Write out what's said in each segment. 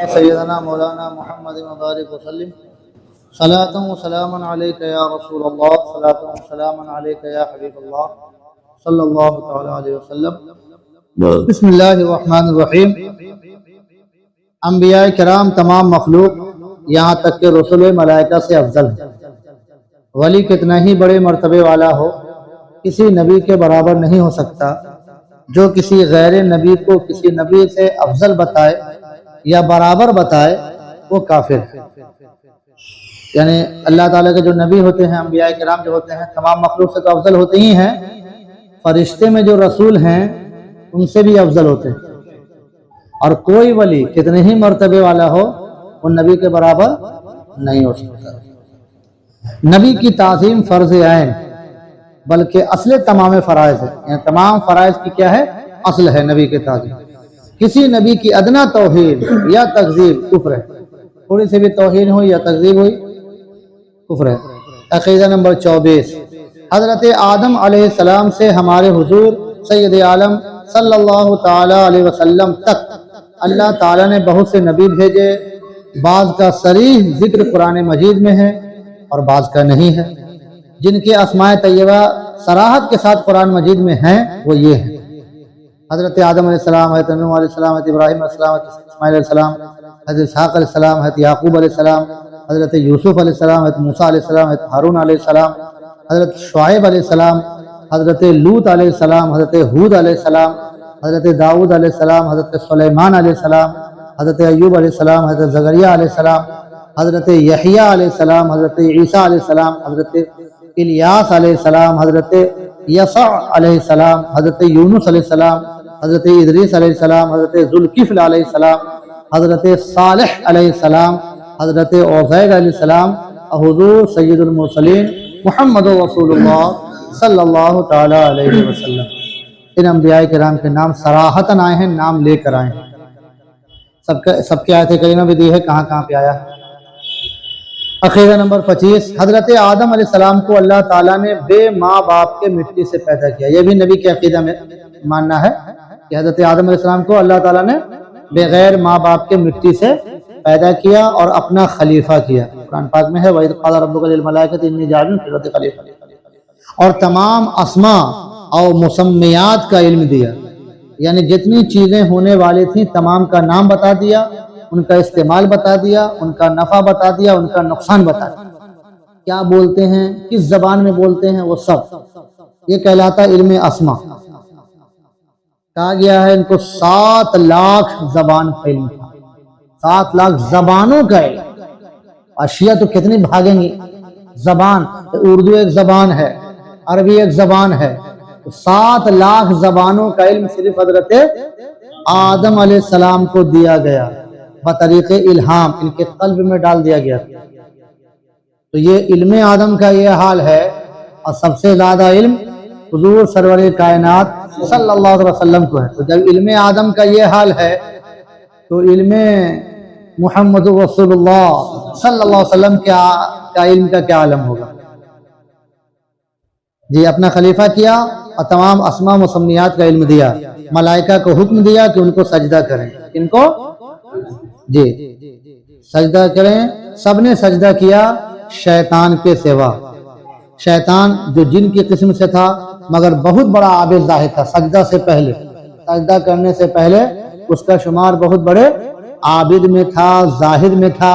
سیدنا مولانا محمد مبارک وسلم صلاۃ و سلام علیک یا رسول اللہ صلاۃ و سلام علیک یا حبیب اللہ صلی اللہ تعالی علیہ وسلم۔ بسم اللہ الرحمن الرحیم۔ انبیاء کرام تمام مخلوق یہاں تک کہ رسول ملائکہ سے افضل ہے۔ ولی کتنا ہی بڑے مرتبے والا ہو کسی نبی کے برابر نہیں ہو سکتا۔ جو کسی غیر نبی کو کسی نبی سے افضل بتائے یا برابر بتائے وہ کافر ہے۔ یعنی اللہ تعالیٰ کے جو نبی ہوتے ہیں، انبیاء کرام جو ہوتے ہیں، تمام مخلوق سے تو افضل ہوتے ہی ہیں، فرشتے میں جو رسول ہیں ان سے بھی افضل ہوتے ہیں۔ اور کوئی ولی کتنے ہی مرتبے والا ہو وہ نبی کے برابر نہیں ہو سکتا۔ نبی کی تعظیم فرض عین بلکہ اصل تمام فرائض ہے، یعنی تمام فرائض کی کیا ہے؟ اصل ہے نبی کی تعظیم۔ کسی نبی کی ادنا توہین یا تکذیب کفر ہے، تھوڑی سی بھی توہین ہوئی یا تکذیب ہوئی کفر ہے۔ عقیدہ نمبر 24، حضرت آدم علیہ السلام سے ہمارے حضور سید عالم صلی اللہ تعالی علیہ وسلم تک اللہ تعالیٰ نے بہت سے نبی بھیجے، بعض کا صریح ذکر قرآن مجید میں ہے اور بعض کا نہیں ہے۔ جن کے اسماء طیبہ صراحت کے ساتھ قرآن مجید میں ہیں وہ یہ ہیں: حضرت آدم علیہ السلام، حضرت نوح علیہ السلام، حضرت ابراہیم علیہ السلام، حضرت اسماعیل علیہ السلام، حضرت اسحاق علیہ السلام، حضرت یعقوب علیہ السلام، حضرت یوسف علیہ السلام، حضرت موسیٰ علیہ السلام، حضرت ہارون علیہ السلام، حضرت شعیب علیہ السلام، حضرت لوط علیہ السلام، حضرت ہود علیہ السلام، حضرت داؤد علیہ السلام، حضرت سلیمان علیہ السلام، حضرت ایوب علیہ السلام، حضرت زکریا علیہ السلام، حضرت یحییٰ علیہ السلام، حضرت عیسیٰ علیہ السلام، حضرت الیاس علیہ السلام، حضرت یسع علیہ السلام، حضرت یونس علیہ السلام، حضرت ادریس علیہ السلام، حضرت ذوالکفل علیہ السلام، حضرت صالح علیہ السلام، حضرت عزیر علیہ السلام، حضور سید المرسلین محمد رسول اللہ صلی اللہ تعالی علیہ وسلم۔ ان انبیاء کرام کے نام صراحتاً آئے ہیں، نام لے کر آئے ہیں۔ سب کی آیت کریمہ بھی دی ہے، کہاں کہاں پہ آیا ہے۔ عقیدہ نمبر 25، حضرت آدم علیہ السلام کو اللہ تعالیٰ نے بے ماں باپ کے مٹی سے پیدا کیا۔ یہ بھی نبی کے عقیدہ میں ماننا ہے کہ حضرت آدم علیہ السلام کو اللہ تعالیٰ نے بغیر ماں باپ کے مٹی سے پیدا کیا اور اپنا خلیفہ کیا۔ قرآن پاک میں ہے وَإِذْ قَالَ رَبُّكَ لِلْمَلَائِكَةِ إِنِّي جَاعِلٌ فِي الْأَرْضِ خَلِيفَةً، اور تمام اسماء اور مسمیات کا علم دیا، یعنی جتنی چیزیں ہونے والی تھیں تمام کا نام بتا دیا، ان کا استعمال بتا دیا، ان کا نفع بتا دیا، ان کا نقصان بتا دیا، کیا بولتے ہیں، کس زبان میں بولتے ہیں، وہ سب یہ کہلاتا علم اسماء۔ کہا گیا ہے ان کو 7 لاکھ زبان کا علم تھا، 7 لاکھ زبانوں کا علم۔ اشیاء تو کتنی بھاگیں گی، زبان، اردو ایک زبان ہے، عربی ایک زبان ہے، 7 لاکھ زبانوں کا علم صرف حضرت آدم علیہ السلام کو دیا گیا بطریق الہام، ان کے قلب میں ڈال دیا گیا۔ تو یہ علم آدم کا یہ حال ہے، اور سب سے زیادہ علم حضور سرور کائنات صلی اللہ علیہ وسلم کو ہے۔ تو جب علم آدم کا یہ حال ہے تو علم محمد رسول اللہ صلی اللہ علیہ وسلم کا علم کا کیا عالم ہوگا۔ جی، اپنا خلیفہ کیا اور تمام اسماء مسمیات کا علم دیا، ملائکہ کو حکم دیا کہ ان کو سجدہ کریں۔ ان کو جی سجدہ کریں، سب نے سجدہ کیا شیطان کے سوا۔ شیطان جو جن کی قسم سے تھا مگر بہت بڑا عابد ظاہر تھا، سجدہ سے پہلے، سجدہ کرنے سے پہلے اس کا شمار بہت بڑے عابد میں تھا، زاہد میں تھا،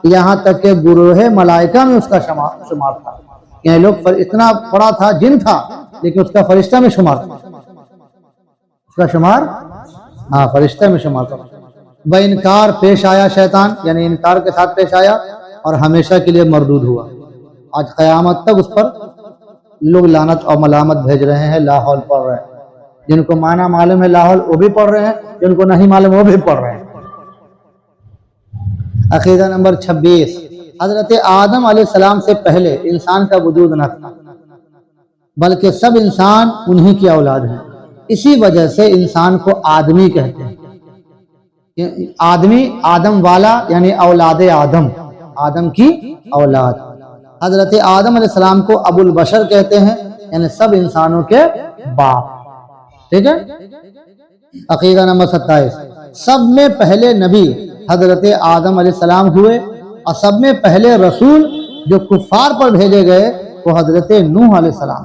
یہاں تک کہ گروہ ملائکہ میں اس کا شمار تھا۔ یعنی لوگ اتنا بڑا تھا، جن تھا، لیکن اس کا فرشتہ میں شمار تھا، اس کا شمار فرشتہ میں شمار تھا۔ بہ انکار پیش آیا شیطان، یعنی انکار کے ساتھ پیش آیا اور ہمیشہ کے لیے مردود ہوا۔ آج قیامت تک اس پر لوگ لعنت اور ملامت بھیج رہے ہیں، لا حول پڑھ رہے ہیں۔ جن کو معنی معلوم ہے لا حول وہ بھی پڑھ رہے ہیں، جن کو نہیں معلوم وہ بھی پڑھ رہے ہیں۔ عقیدہ نمبر 26، حضرت آدم علیہ السلام سے پہلے انسان کا وجود نہ تھا، بلکہ سب انسان انہی کی اولاد ہیں۔ اسی وجہ سے انسان کو آدمی کہتے ہیں۔ آدمی، آدم والا، یعنی اولاد آدم، آدم کی اولاد۔ حضرت آدم علیہ السلام کو ابو البشر کہتے ہیں، یعنی سب انسانوں کے باپ۔ ٹھیک ہے۔ عقیدہ نمبر 27، سب میں پہلے نبی حضرت آدم علیہ السلام ہوئے، اور سب میں پہلے رسول جو کفار پر بھیجے گئے وہ حضرت نوح علیہ السلام۔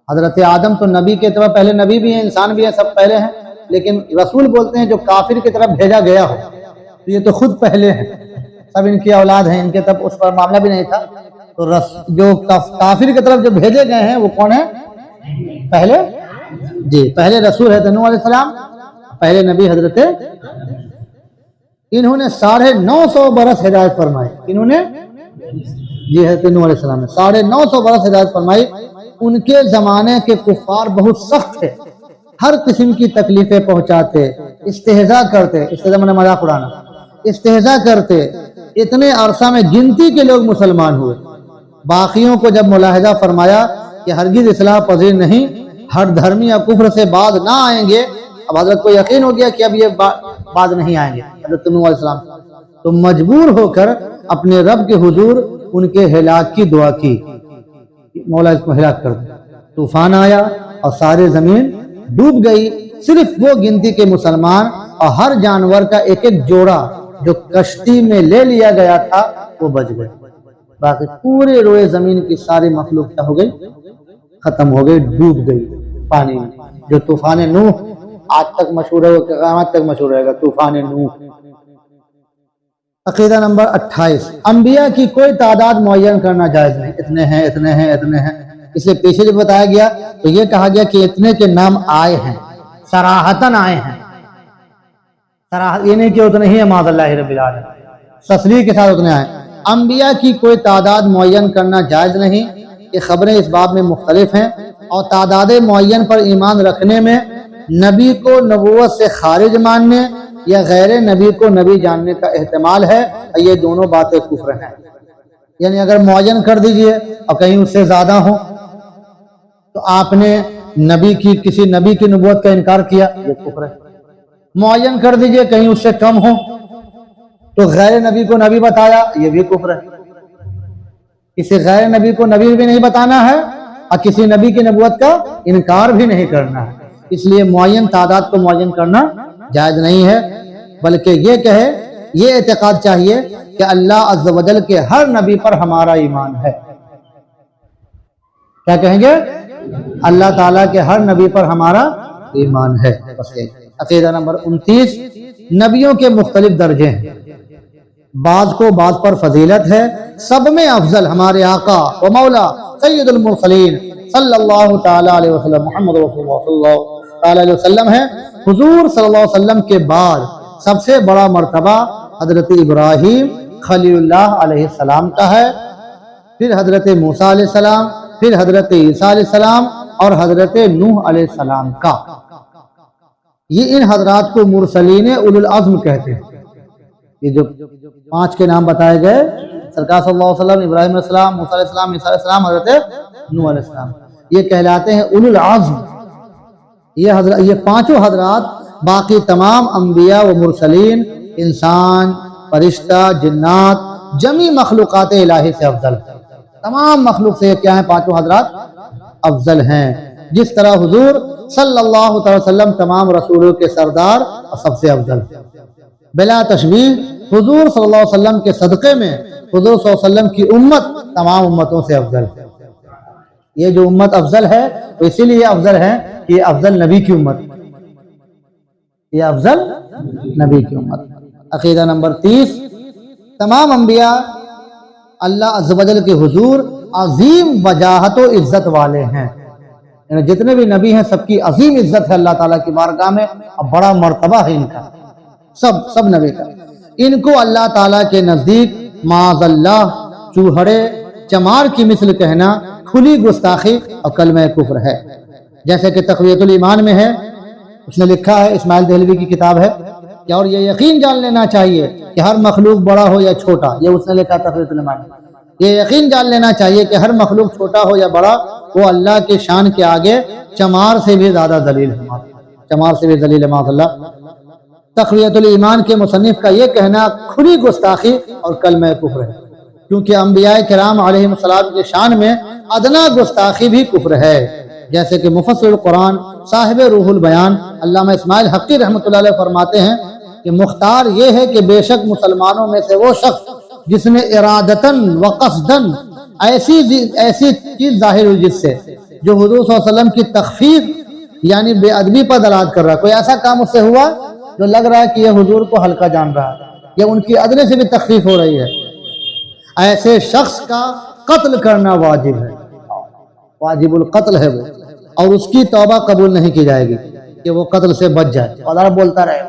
حضرت آدم تو نبی کے طرف پہلے نبی بھی ہیں، انسان بھی ہیں، سب پہلے ہیں، لیکن رسول بولتے ہیں جو کافر کی طرف بھیجا گیا ہو، تو یہ تو خود پہلے ہیں، سب ان کی اولاد ہیں، ان کے طرف اس پر معاملہ بھی نہیں تھا۔ تو جو کافر کی طرف جو بھیجے گئے ہیں وہ کون ہیں؟ پہلے جی پہلے رسول حضرت نوح علیہ السلام، پہلے نبی حضرت، انہوں نے 950 برس ہدایت فرمائی۔ انہوں نے جی حضرت نوح علیہ السلام نے 950 برس ہدایت فرمائی۔ ان کے زمانے کے کفار بہت سخت تھے، ہر قسم کی تکلیفیں پہنچاتے، استہزاء کرتے، استہزاء میں مذاق اڑانا، استہزاء کرتے۔ اتنے عرصہ میں گنتی کے لوگ مسلمان ہوئے۔ باقیوں کو جب ملاحظہ فرمایا کہ ہرگز اصلاح پذیر نہیں، ہر دھرمی یا کفر سے بعد نہ آئیں گے، اب حضرت کو یقین ہو گیا کہ اب یہ بعد نہیں آئیں گے حضرت نوح علیہ السلام، تو مجبور ہو کر اپنے رب کے حضور ان کے ہلاک کی دعا کی، مولا اس کو ہلاک کر دے۔ طوفان آیا اور ساری زمین ڈوب گئی، صرف وہ گنتی کے مسلمان اور ہر جانور کا ایک ایک جوڑا جو کشتی میں لے لیا گیا تھا وہ بچ گئے۔ باقی پورے روئے زمین کی ساری مخلوق کیا ہو گئی؟ ختم ہو گئی، ڈوب گئی پانی میں۔ جو طوفان نوح آج تک مشہور ہے، وہ قیامت تک مشہور رہے گا، طوفان نوح۔ عقیدہ نمبر 28، انبیاء کی کوئی تعداد معین کرنا جائز نہیں، اتنے ہیں اتنے ہیں اتنے ہیں۔ اس لیے پیچھے جب بتایا گیا تو یہ کہا گیا کہ اتنے کے نام آئے ہیں، صراحتاً آئے ہیں، یہ نہیں کہ اتنے ہی ہیں معاذ اللہ رب العالمین، تصریح کے ساتھ اتنے آئے۔ انبیاء کی کوئی تعداد معین کرنا جائز نہیں، یہ خبریں اس باب میں مختلف ہیں، اور تعداد معین پر ایمان رکھنے میں نبی کو نبوت سے خارج ماننے یا غیر نبی کو نبی جاننے کا احتمال ہے، اور یہ دونوں باتیں کفر ہیں۔ یعنی اگر معین کر دیجئے اور کہیں اس سے زیادہ ہو تو آپ نے نبی کی کسی نبی کی نبوت کا انکار کیا، یہ کفر ہے۔ معین کر دیجئے کہیں اس سے کم ہو تو غیر نبی کو نبی بتایا، یہ بھی کفر ہے۔ کسی غیر نبی کو نبی بھی نہیں بتانا ہے اور کسی نبی کی نبوت کا انکار بھی نہیں کرنا ہے، اس لیے معین تعداد کو معین کرنا جائز نہیں ہے، بلکہ یہ کہے، یہ اعتقاد چاہیے کہ اللہ عز و جل کے ہر نبی پر ہمارا ایمان ہے۔ کیا کہیں گے؟ اللہ تعالیٰ کے ہر نبی پر ہمارا ایمان ہے۔ عقیدہ نمبر 29، نبیوں کے مختلف درجے ہیں، بعض کو بعض پر فضیلت ہے، سب میں افضل ہمارے آقا و مولا سید المرسلین صلی اللہ تعالیٰ علیہ وسلم محمد رسول اللہ صلی اللہ تعالیٰ علیہ وسلم ہے۔ حضور صلی اللہ علیہ وسلم کے بعد سب سے بڑا مرتبہ حضرت ابراہیم خلیل اللہ علیہ السلام کا ہے، پھر حضرت موسیٰ علیہ السلام، پھر حضرت عیسیٰ علیہ السلام اور حضرت نوح علیہ السلام کا۔ یہ ان حضرات کو مرسلین اولو العزم کہتے ہیں۔ یہ جو 5 کے نام بتائے گئے، سرکار صلی اللہ علیہ وسلم، ابراہیم علیہ السلام، موسیٰ علیہ السلام، عیسیٰ علیہ السلام، حضرت نوح علیہ السلام، یہ کہلاتے ہیں اولو العزم۔ یہ 5 حضرات باقی تمام انبیاء و مرسلین، انسان، فرشتہ، جنات، جمی مخلوقات الہی سے افضل ہیں۔ تمام مخلوق سے کیا ہیں؟ 5 حضرات افضل ہیں، جس طرح حضور صلی اللہ علیہ وسلم تمام رسولوں کے سردار اور سب سے افضل ہیں۔ بلا تشبیہ حضور صلی اللہ علیہ وسلم کے صدقے میں حضور صلی اللہ علیہ وسلم کی امت تمام امتوں سے افضل ہے۔ یہ جو امت افضل ہے وہ اسی لیے افضل ہے کہ یہ افضل نبی کی امت، یہ افضل نبی کی امت۔ عقیدہ نمبر 30، تمام انبیاء اللہ عز و جل کے حضور عظیم وجاہت و عزت والے ہیں، یعنی جتنے بھی نبی ہیں سب کی عظیم عزت ہے اللہ تعالیٰ کی بارگاہ میں، اور بڑا مرتبہ ہے ان کا، سب نبی کا۔ ان کو اللہ تعالیٰ کے نزدیک معاذ اللہ چوہڑے چمار کی مثل کہنا کھلی گستاخی اور کلمہ کفر ہے، جیسے کہ تقویۃ الایمان میں ہے، اس نے لکھا ہے، اسماعیل دہلوی کی کتاب ہے کہ اور یہ یقین جان لینا چاہیے کہ ہر مخلوق بڑا ہو یا چھوٹا، یہ اس نے لکھا تقویۃ الایمان میں، یہ یقین جان لینا چاہیے کہ ہر مخلوق چھوٹا ہو یا بڑا، وہ اللہ کے شان کے آگے چمار سے بھی زیادہ ذلیل ہے، چمار سے بھی ذلیل ہے معاذ اللہ۔ تقویۃ الایمان کے مصنف کا یہ کہنا کھلی گستاخی اور کلمہ کفر ہے، کیونکہ انبیاء کرام علیہ السلام کے شان میں ادنا گستاخی بھی کفر ہے، جیسے کہ مفسر القرآن صاحب روح البیان علامہ اسماعیل حقی رحمۃ اللہ علیہ فرماتے ہیں کہ مختار یہ ہے کہ بے شک مسلمانوں میں سے وہ شخص جس نے ارادتاً و قصداً ایسی چیز ظاہر ہوئی جس سے جو حضور صلی اللہ علیہ وسلم کی تخفیف یعنی بے ادبی پر دلالت کر رہا ہے، کوئی ایسا کام اس سے ہوا جو لگ رہا ہے کہ یہ حضور کو ہلکا جان رہا ہے یا ان کی ادنے سے بھی تخفیف ہو رہی ہے، ایسے شخص کا قتل کرنا واجب ہے، واجب القتل ہے وہ، اور اس کی توبہ قبول نہیں کی جائے گی کہ وہ قتل سے بچ جائے اور بولتا رہے،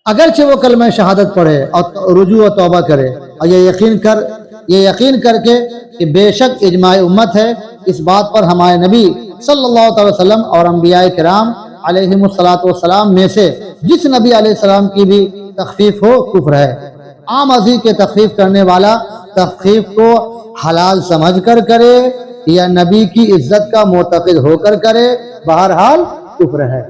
اگرچہ وہ کلمہ شہادت پڑھے اور رجوع و توبہ کرے اور یہ یقین کر کے کہ بے شک اجماع امت ہے اس بات پر ہمارے نبی صلی اللہ علیہ وسلم اور انبیاء کرام علیہم السلام میں سے جس نبی علیہ السلام کی بھی تخفیف ہو کفر ہے۔ عام ازی کے تخفیف کرنے والا تخفیف کو حلال سمجھ کر کرے یا نبی کی عزت کا معتقد ہو کر کرے، بہرحال کفر ہے۔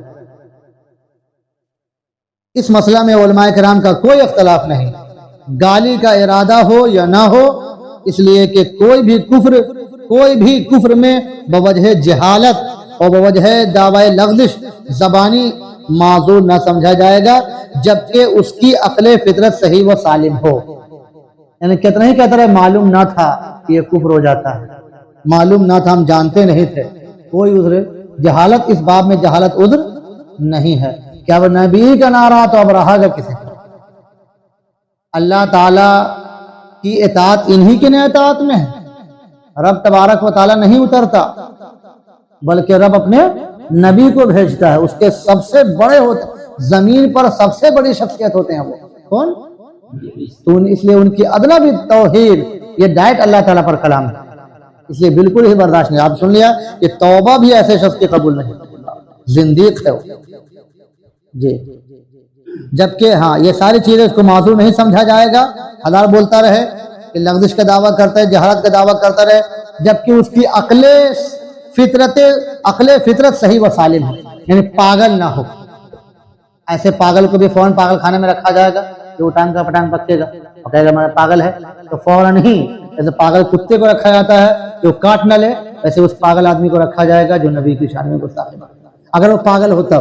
اس مسئلہ میں علماء کرام کا کوئی اختلاف نہیں، گالی کا ارادہ ہو یا نہ ہو، اس لیے کہ کوئی بھی کفر میں بوجہ جہالت اور بوجہ دعوی لغزش زبانی معذور نہ سمجھا جائے گا جبکہ اس کی عقل فطرت صحیح و سالم ہو، یعنی کتنا ہی کہتا ہے معلوم نہ تھا کہ یہ کفر ہو جاتا ہے، معلوم نہ تھا، ہم جانتے نہیں تھے، کوئی عذر جہالت اس باب میں جہالت عذر نہیں ہے۔ کیا وہ نبی کا نعرہ تو اب رہا گا کسی کا؟ اللہ تعالی کی اطاعت انہی کے اطاعت میں ہے، رب تبارک و تعالی نہیں اترتا بلکہ رب اپنے نبی کو بھیجتا ہے، اس کے سب سے بڑے ہوتے ہیں، زمین پر سب سے بڑی شخصیت ہوتے ہیں وہ کون؟ تو اس لیے ان کی ادنا بھی توحید، یہ ڈائٹ اللہ تعالیٰ پر کلام ہے، اس لیے بالکل ہی برداشت نہیں۔ آپ سن لیا کہ توبہ بھی ایسے شخص کی قبول نہیں، زندیق ہے وہ جی۔ جبکہ ہاں یہ ساری چیزیں اس کو معذور نہیں سمجھا جائے گا، ہزار بولتا رہے کہ لغزش کا دعویٰ کرتا ہے، جہالت کا دعویٰ کرتا رہے، جبکہ اس کی عقل فطرت صحیح و سالم ہے، یعنی پاگل نہ ہو۔ ایسے پاگل کو بھی فوراً پاگل خانے میں رکھا جائے گا، جو اٹانگ کا پٹانگ پکے گا اور کہے گا میں پاگل ہے، تو فوراً ہی جیسے پاگل کتے کو رکھا جاتا ہے جو کاٹ نہ لے، ویسے اس پاگل آدمی کو رکھا جائے گا جو نبی کی شان میں گستاخی ہے۔ اگر وہ پاگل ہوتا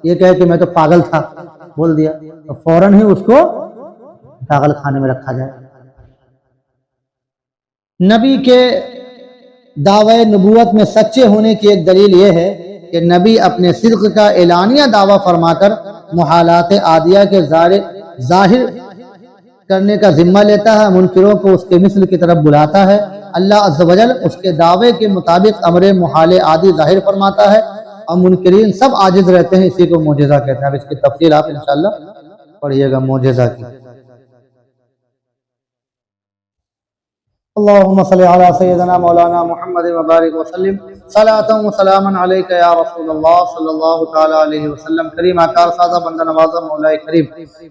یہ کہے کہ میں تو پاگل تھا بول دیا تو فوراً ہی اس کو پاگل خانے میں رکھا جائے۔ نبی کے دعوی نبوت میں سچے ہونے کی ایک دلیل یہ ہے کہ نبی اپنے صدق کا اعلانیہ دعویٰ فرما کر محالات عادیہ کے ظاہر کرنے کا ذمہ لیتا ہے، منکروں کو اس کے مثل کی طرف بلاتا ہے، اللہ عز و جل اس کے دعوے کے مطابق امر محال عادی ظاہر فرماتا ہے اور منکرین سب عاجز رہتے ہیں، اسی کو معجزہ کہتے ہیں۔ اب اس کی تفصیل آپ انشاءاللہ پڑھیے گا معجزہ کی۔ اللهم صل على سيدنا مولانا محمد وبارك وسلم صلاة وسلاما عليك يا رسول اللہ صلی اللہ تعالی علیہ وسلم۔ کریم آکار سادہ بندہ نوازہ مولا کریم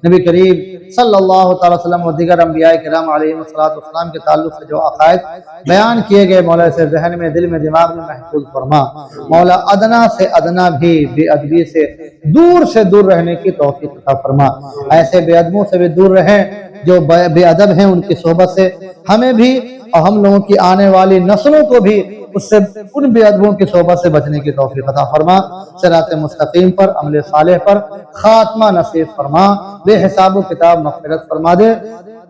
نبی کریم صلی اللہ تعالی وسلم و دیگر انبیاء کرام علیہ السلام کے تعلق سے جو عقائد بیان کیے گئے مولا سے ذہن میں، دل میں، دماغ میں محفوظ فرما۔ مولا ادنا سے ادنا بھی بے ادبی سے دور رہنے کی توفیق عطا فرما۔ ایسے بے ادبوں سے بھی دور رہیں جو بے ادب ہیں، ان کی صحبت سے ہمیں بھی اور ہم لوگوں کی آنے والی نسلوں کو بھی ان بے ادبوں کی صحبت سے بچنے کی توفیق عطا فرما۔ صراط مستقیم پر، عمل صالح پر خاتمہ نصیب فرما، بے حساب و کتاب مغفرت فرما دے،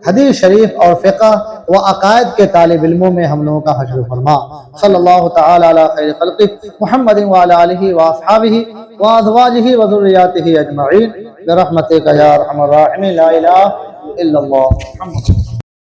حدیث شریف اور فقہ و عقائد کے طالب علموں میں ہم لوگوں کا حشر فرما۔ صلی اللہ تعالی علی خیر خلقہ محمد وعلی آلہ واصحابہ وازواجہ وذریاتہ اجمعین برحمتک یا ارحم الراحمین۔ لا الہ الا اللہ محمد